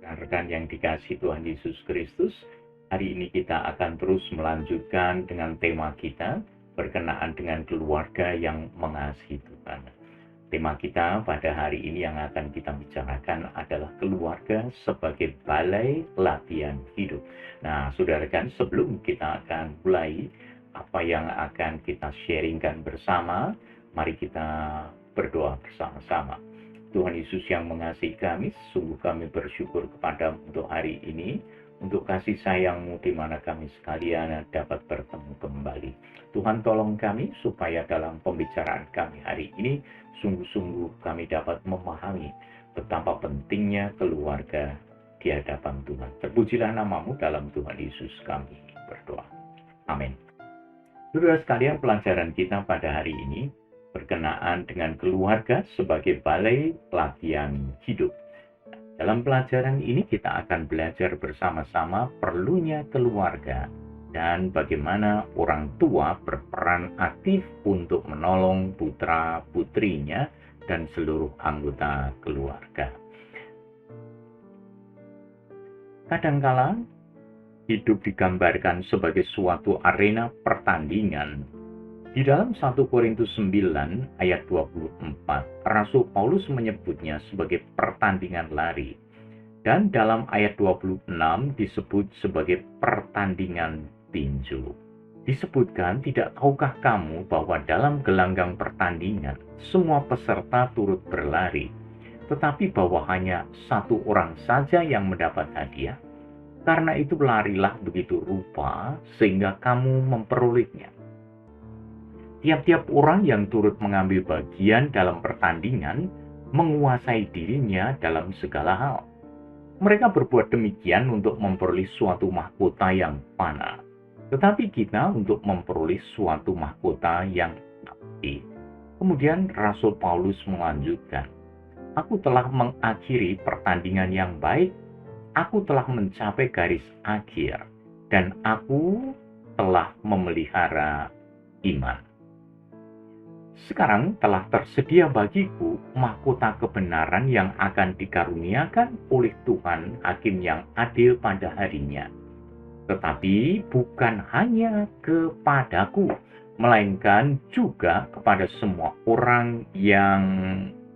Rekan yang dikasihi Tuhan Yesus Kristus, hari ini kita akan terus melanjutkan dengan tema kita berkenaan dengan keluarga yang mengasihi Tuhan. Tema kita pada hari ini yang akan kita bicarakan adalah keluarga sebagai balai latihan hidup. Nah, saudara rekan, sebelum kita akan mulai apa yang akan kita sharingkan bersama, mari kita berdoa bersama-sama. Tuhan Yesus yang mengasihi kami, sungguh kami bersyukur kepadamu untuk hari ini, untuk kasih sayang-Mu di mana kami sekalian dapat bertemu kembali. Tuhan tolong kami supaya dalam pembicaraan kami hari ini, sungguh-sungguh kami dapat memahami betapa pentingnya keluarga di hadapan Tuhan. Terpujilah nama-Mu dalam Tuhan Yesus kami berdoa. Amin. Saudara sekalian, pelajaran kita pada hari ini berkenaan dengan keluarga sebagai balai latihan hidup. Dalam pelajaran ini kita akan belajar bersama-sama perlunya keluarga dan bagaimana orang tua berperan aktif untuk menolong putra-putrinya dan seluruh anggota keluarga. Kadangkala hidup digambarkan sebagai suatu arena pertandingan. Di dalam 1 Korintus 9 ayat 24, Rasul Paulus menyebutnya sebagai pertandingan lari. Dan dalam ayat 26 disebut sebagai pertandingan tinju. Disebutkan, tidak tahukah kamu bahwa dalam gelanggang pertandingan, semua peserta turut berlari, tetapi bahwa hanya satu orang saja yang mendapat hadiah? Karena itu larilah begitu rupa sehingga kamu memperolehnya. Tiap-tiap orang yang turut mengambil bagian dalam pertandingan menguasai dirinya dalam segala hal. Mereka berbuat demikian untuk memperoleh suatu mahkota yang fana, tetapi kita untuk memperoleh suatu mahkota yang abadi. Kemudian Rasul Paulus melanjutkan, "Aku telah mengakhiri pertandingan yang baik, aku telah mencapai garis akhir, dan aku telah memelihara iman. Sekarang telah tersedia bagiku mahkota kebenaran yang akan dikaruniakan oleh Tuhan Hakim yang adil pada harinya. Tetapi bukan hanya kepadaku, melainkan juga kepada semua orang yang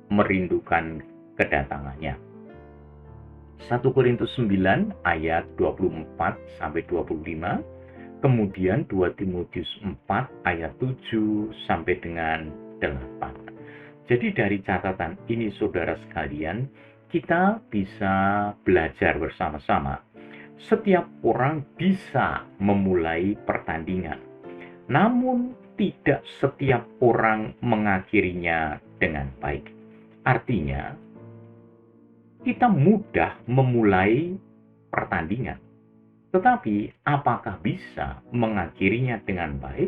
merindukan kedatangannya." 1 Korintus 9 ayat 24-25, kemudian 2 Timotius 4 ayat 7 sampai dengan 8. Jadi dari catatan ini saudara sekalian, kita bisa belajar bersama-sama. Setiap orang bisa memulai pertandingan, namun tidak setiap orang mengakhirinya dengan baik. Artinya, kita mudah memulai pertandingan, tetapi apakah bisa mengakhirinya dengan baik?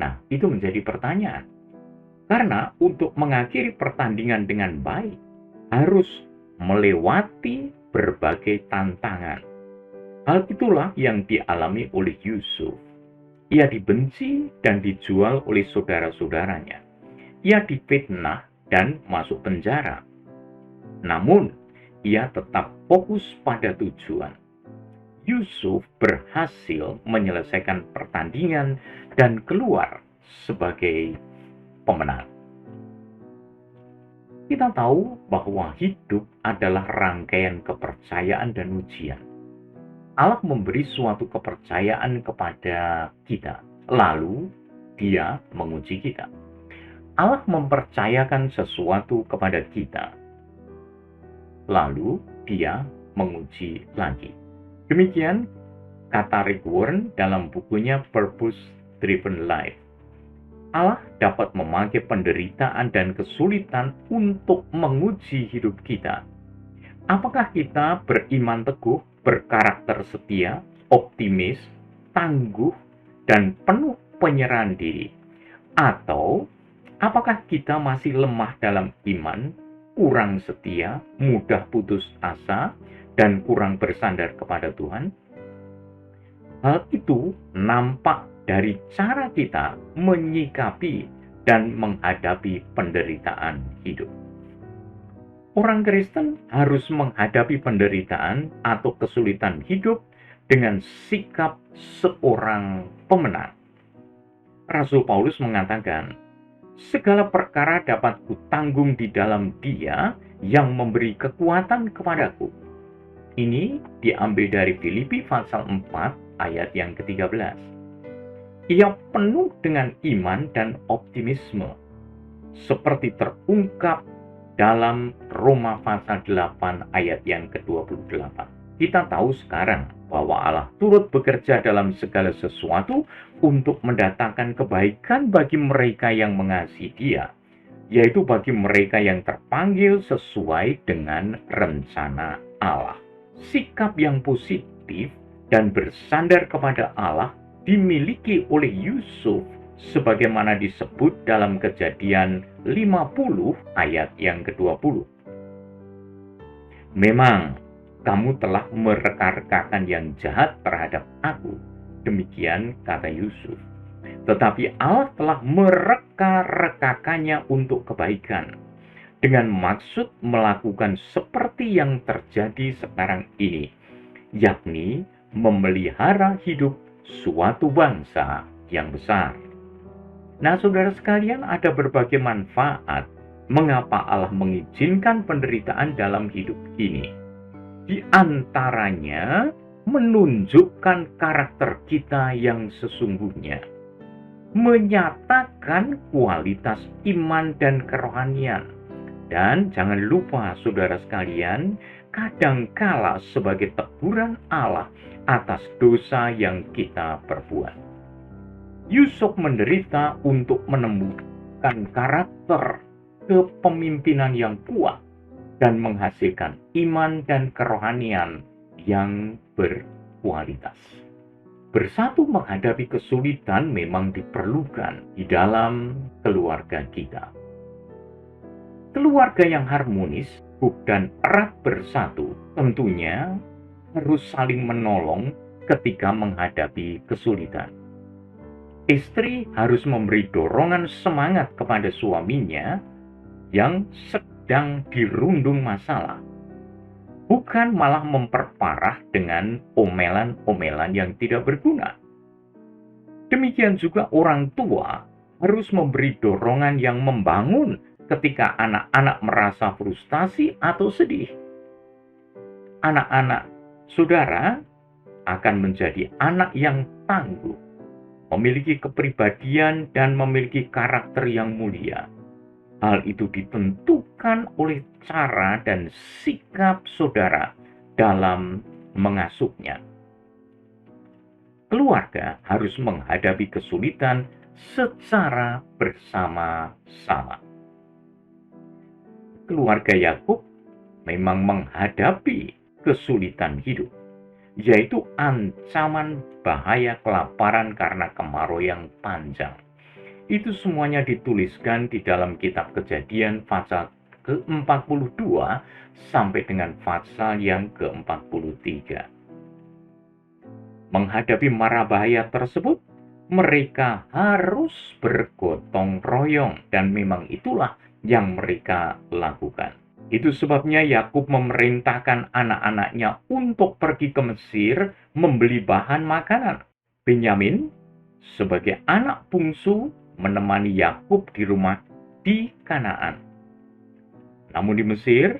Nah, itu menjadi pertanyaan. Karena untuk mengakhiri pertandingan dengan baik, harus melewati berbagai tantangan. Hal itulah yang dialami oleh Yusuf. Ia dibenci dan dijual oleh saudara-saudaranya. Ia difitnah dan masuk penjara. Namun, ia tetap fokus pada tujuan. Yusuf berhasil menyelesaikan pertandingan dan keluar sebagai pemenang. Kita tahu bahwa hidup adalah rangkaian kepercayaan dan ujian. Allah memberi suatu kepercayaan kepada kita, lalu Dia menguji kita. Allah mempercayakan sesuatu kepada kita, lalu Dia menguji lagi. Demikian kata Rick Warren dalam bukunya Purpose Driven Life. Allah dapat memakai penderitaan dan kesulitan untuk menguji hidup kita. Apakah kita beriman teguh, berkarakter setia, optimis, tangguh, dan penuh penyerahan diri? Atau apakah kita masih lemah dalam iman, kurang setia, mudah putus asa, dan kurang bersandar kepada Tuhan? Hal itu nampak dari cara kita menyikapi dan menghadapi penderitaan hidup. Orang Kristen harus menghadapi penderitaan atau kesulitan hidup dengan sikap seorang pemenang. Rasul Paulus mengatakan, segala perkara dapat kutanggung di dalam Dia yang memberi kekuatan kepadaku. Ini diambil dari Filipi pasal 4 ayat yang ke-13. Ia penuh dengan iman dan optimisme, seperti terungkap dalam Roma pasal 8 ayat yang ke-28. Kita tahu sekarang bahwa Allah turut bekerja dalam segala sesuatu untuk mendatangkan kebaikan bagi mereka yang mengasihi Dia, yaitu bagi mereka yang terpanggil sesuai dengan rencana Allah. Sikap yang positif dan bersandar kepada Allah dimiliki oleh Yusuf sebagaimana disebut dalam Kejadian 50 ayat yang ke-20. Memang kamu telah mereka-rekakan yang jahat terhadap aku, demikian kata Yusuf. Tetapi Allah telah mereka-rekakannya untuk kebaikan, dengan maksud melakukan seperti yang terjadi sekarang ini, yakni memelihara hidup suatu bangsa yang besar. Nah, saudara sekalian, ada berbagai manfaat mengapa Allah mengizinkan penderitaan dalam hidup ini. Di antaranya, menunjukkan karakter kita yang sesungguhnya, menyatakan kualitas iman dan kerohanian. Dan jangan lupa, saudara sekalian, kadangkala sebagai teguran Allah atas dosa yang kita perbuat. Yusuf menderita untuk menemukan karakter kepemimpinan yang kuat dan menghasilkan iman dan kerohanian yang berkualitas. Bersatu menghadapi kesulitan memang diperlukan di dalam keluarga kita. Keluarga yang harmonis dan erat bersatu tentunya harus saling menolong ketika menghadapi kesulitan. Istri harus memberi dorongan semangat kepada suaminya yang sedang dirundung masalah, bukan malah memperparah dengan omelan-omelan yang tidak berguna. Demikian juga orang tua harus memberi dorongan yang membangun ketika anak-anak merasa frustasi atau sedih. Anak-anak saudara akan menjadi anak yang tangguh, memiliki kepribadian dan memiliki karakter yang mulia. Hal itu ditentukan oleh cara dan sikap saudara dalam mengasuhnya. Keluarga harus menghadapi kesulitan secara bersama-sama. Keluarga Yakub memang menghadapi kesulitan hidup, yaitu ancaman bahaya kelaparan karena kemarau yang panjang. Itu semuanya dituliskan di dalam kitab Kejadian pasal ke-42 sampai dengan pasal yang ke-43. Menghadapi mara bahaya tersebut, mereka harus bergotong royong, dan memang itulah yang mereka lakukan. Itu sebabnya Yakub memerintahkan anak-anaknya untuk pergi ke Mesir membeli bahan makanan. Benyamin sebagai anak bungsu menemani Yakub di rumah di Kanaan. Namun di Mesir,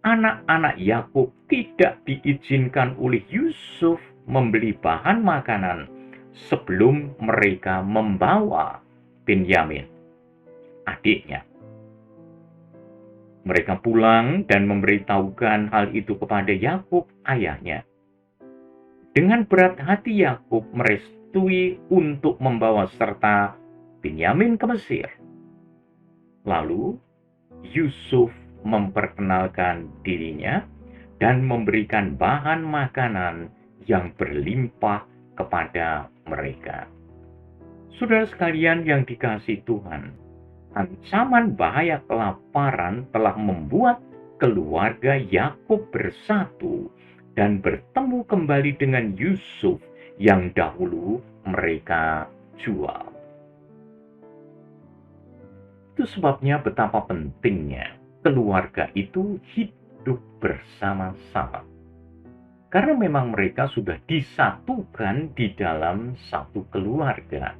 anak-anak Yakub tidak diizinkan oleh Yusuf membeli bahan makanan sebelum mereka membawa Benyamin, adiknya. Mereka pulang dan memberitahukan hal itu kepada Yakub, ayahnya. Dengan berat hati Yakub merestui untuk membawa serta Benyamin ke Mesir. Lalu Yusuf memperkenalkan dirinya dan memberikan bahan makanan yang berlimpah kepada mereka. Saudara sekalian yang dikasihi Tuhan, ancaman bahaya kelaparan telah membuat keluarga Yakub bersatu dan bertemu kembali dengan Yusuf yang dahulu mereka jual. Itu sebabnya betapa pentingnya keluarga itu hidup bersama-sama. Karena memang mereka sudah disatukan di dalam satu keluarga,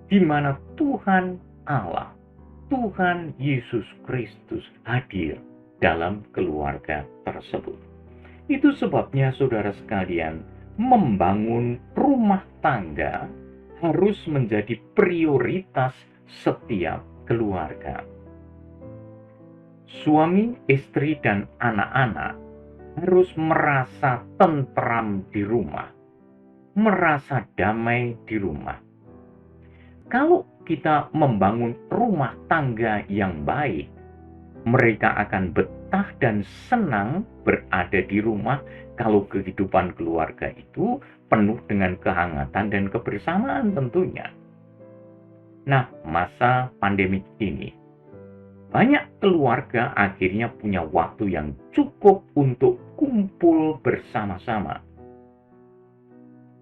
di mana Tuhan Allah, Tuhan Yesus Kristus hadir dalam keluarga tersebut. Itu sebabnya saudara sekalian, membangun rumah tangga harus menjadi prioritas setiap keluarga. Suami, istri, dan anak-anak harus merasa tentram di rumah, merasa damai di rumah. Kalau kita membangun rumah tangga yang baik, mereka akan betah dan senang berada di rumah kalau kehidupan keluarga itu penuh dengan kehangatan dan kebersamaan tentunya. Nah, masa pandemik ini, banyak keluarga akhirnya punya waktu yang cukup untuk kumpul bersama-sama.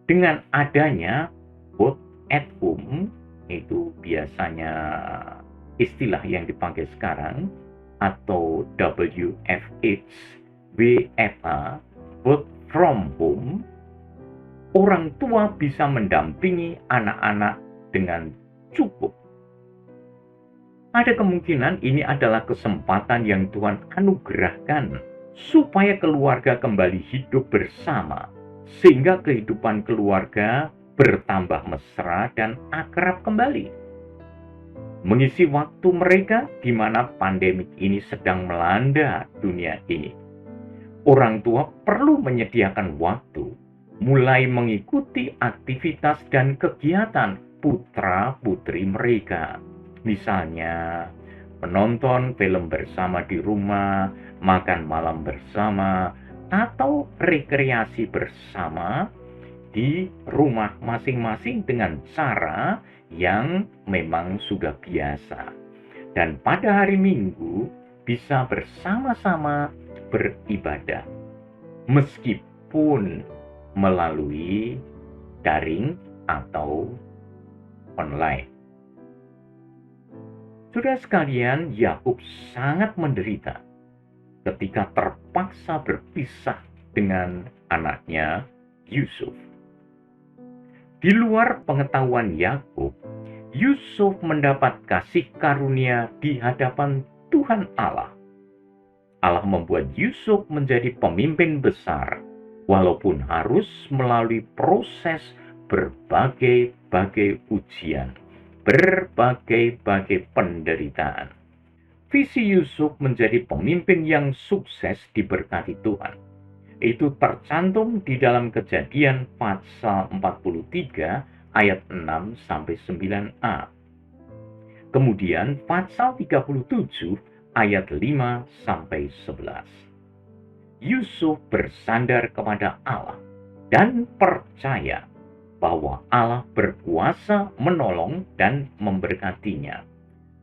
Dengan adanya work at home, itu biasanya istilah yang dipakai sekarang, atau WFH, work from home, orang tua bisa mendampingi anak-anak dengan cukup. Ada kemungkinan ini adalah kesempatan yang Tuhan anugerahkan supaya keluarga kembali hidup bersama, sehingga kehidupan keluarga bertambah mesra dan akrab kembali. Mengisi waktu mereka di mana pandemik ini sedang melanda dunia ini. Orang tua perlu menyediakan waktu, mulai mengikuti aktivitas dan kegiatan putra-putri mereka. Misalnya, menonton film bersama di rumah, makan malam bersama, atau rekreasi bersama di rumah masing-masing dengan cara yang memang sudah biasa. Dan pada hari Minggu bisa bersama-sama beribadah, meskipun melalui daring atau online. Saudara sekalian, Yakub sangat menderita ketika terpaksa berpisah dengan anaknya Yusuf. Di luar pengetahuan Yakub, Yusuf mendapat kasih karunia di hadapan Tuhan Allah. Allah membuat Yusuf menjadi pemimpin besar, walaupun harus melalui proses berbagai-bagai ujian, berbagai-bagai penderitaan. Visi Yusuf menjadi pemimpin yang sukses diberkati Tuhan. Itu tercantum di dalam Kejadian pasal 43 ayat 6-9a. Kemudian pasal 37 ayat 5-11. Yusuf bersandar kepada Allah dan percaya bahwa Allah berkuasa menolong dan memberkatinya.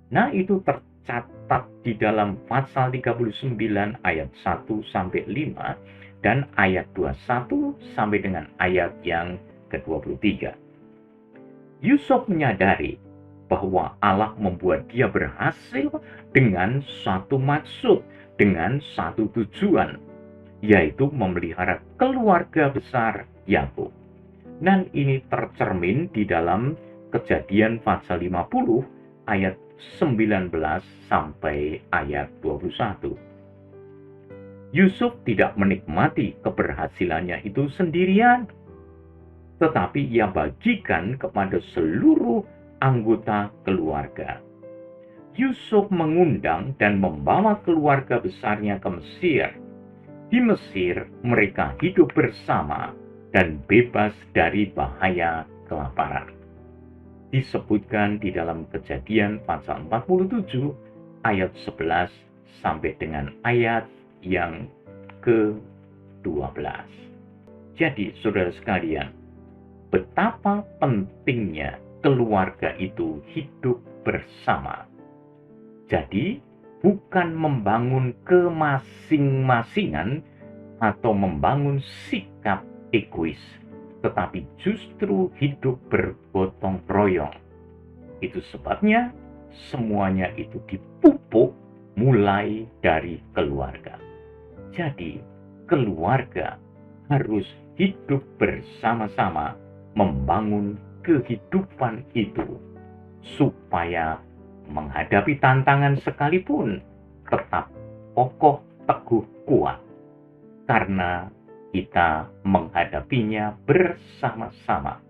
Nah, itu tercatat di dalam pasal 39 ayat 1-5 dan ayat 21 sampai dengan ayat yang ke-23. Yusuf menyadari bahwa Allah membuat dia berhasil dengan satu maksud, dengan satu tujuan, yaitu memelihara keluarga besar Yakub. Dan ini tercermin di dalam Kejadian pasal 50 ayat 19 sampai ayat 21. Yusuf tidak menikmati keberhasilannya itu sendirian, tetapi ia bagikan kepada seluruh anggota keluarga. Yusuf mengundang dan membawa keluarga besarnya ke Mesir. Di Mesir, mereka hidup bersama dan bebas dari bahaya kelaparan. Disebutkan di dalam Kejadian pasal 47 ayat 11 sampai dengan ayat yang ke-12. Jadi, saudara sekalian, betapa pentingnya keluarga itu hidup bersama. Jadi, bukan membangun kemasing-masingan atau membangun sikap egois, tetapi justru hidup bergotong royong. Itu sebabnya semuanya itu dipupuk mulai dari keluarga. Jadi, keluarga harus hidup bersama-sama membangun kehidupan itu supaya menghadapi tantangan sekalipun tetap kokoh, teguh, kuat. Karena kita menghadapinya bersama-sama.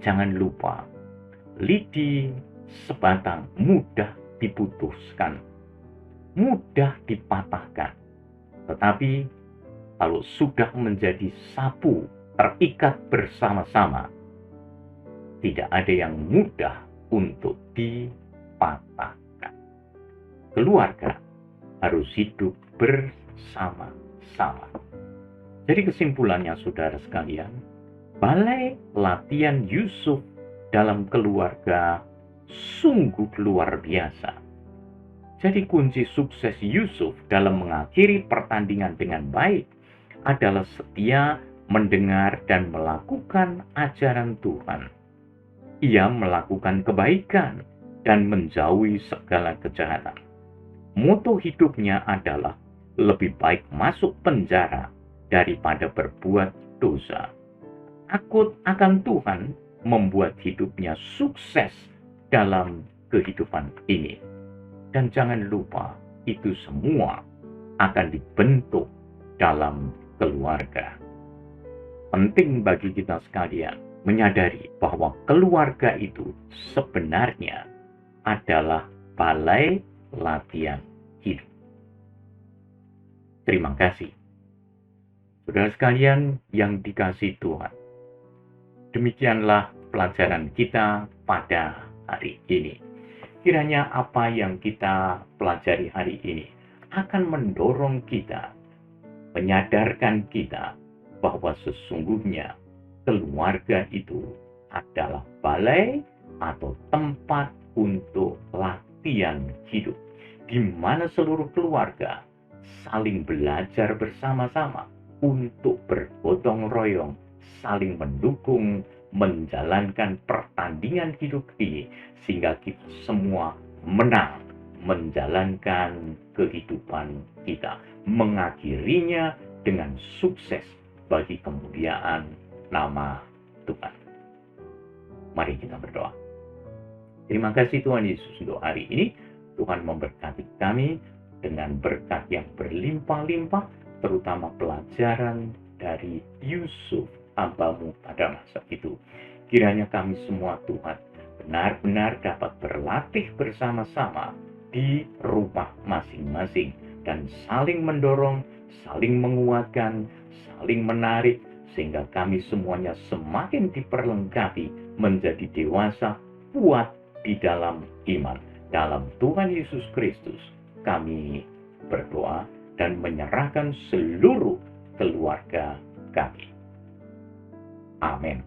Jangan lupa, lidi sebatang mudah diputuskan, mudah dipatahkan. Tetapi kalau sudah menjadi sapu, terikat bersama-sama, tidak ada yang mudah untuk dipatahkan. Keluarga harus hidup bersama-sama. Jadi kesimpulannya saudara sekalian, balai latihan Yusuf dalam keluarga sungguh luar biasa. Jadi kunci sukses Yusuf dalam mengakhiri pertandingan dengan baik adalah setia mendengar dan melakukan ajaran Tuhan. Ia melakukan kebaikan dan menjauhi segala kejahatan. Moto hidupnya adalah lebih baik masuk penjara daripada berbuat dosa. Takut akan Tuhan membuat hidupnya sukses dalam kehidupan ini. Dan jangan lupa, itu semua akan dibentuk dalam keluarga. Penting bagi kita sekalian menyadari bahwa keluarga itu sebenarnya adalah balai latihan hidup. Terima kasih. Saudara sekalian yang dikasihi Tuhan, demikianlah pelajaran kita pada hari ini. Kiranya apa yang kita pelajari hari ini akan mendorong kita, menyadarkan kita bahwa sesungguhnya keluarga itu adalah balai atau tempat untuk latihan hidup, di mana seluruh keluarga saling belajar bersama-sama untuk bergotong royong, saling mendukung, menjalankan pertandingan hidup ini, sehingga kita semua menang menjalankan kehidupan kita, mengakhirinya dengan sukses bagi kemuliaan nama Tuhan. Mari kita berdoa. Terima kasih Tuhan Yesus untuk hari ini. Tuhan memberkati kami dengan berkat yang berlimpah-limpah, terutama pelajaran dari Yusuf, hamba-Mu pada masa itu. Kiranya kami semua Tuhan benar-benar dapat berlatih bersama-sama di rumah masing-masing dan saling mendorong, saling menguatkan, saling menarik, sehingga kami semuanya semakin diperlengkapi menjadi dewasa, kuat di dalam iman. Dalam Tuhan Yesus Kristus kami berdoa dan menyerahkan seluruh keluarga kami. Amin.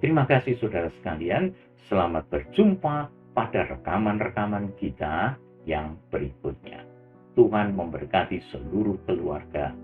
Terima kasih saudara sekalian. Selamat berjumpa pada rekaman-rekaman kita yang berikutnya. Tuhan memberkati seluruh keluarga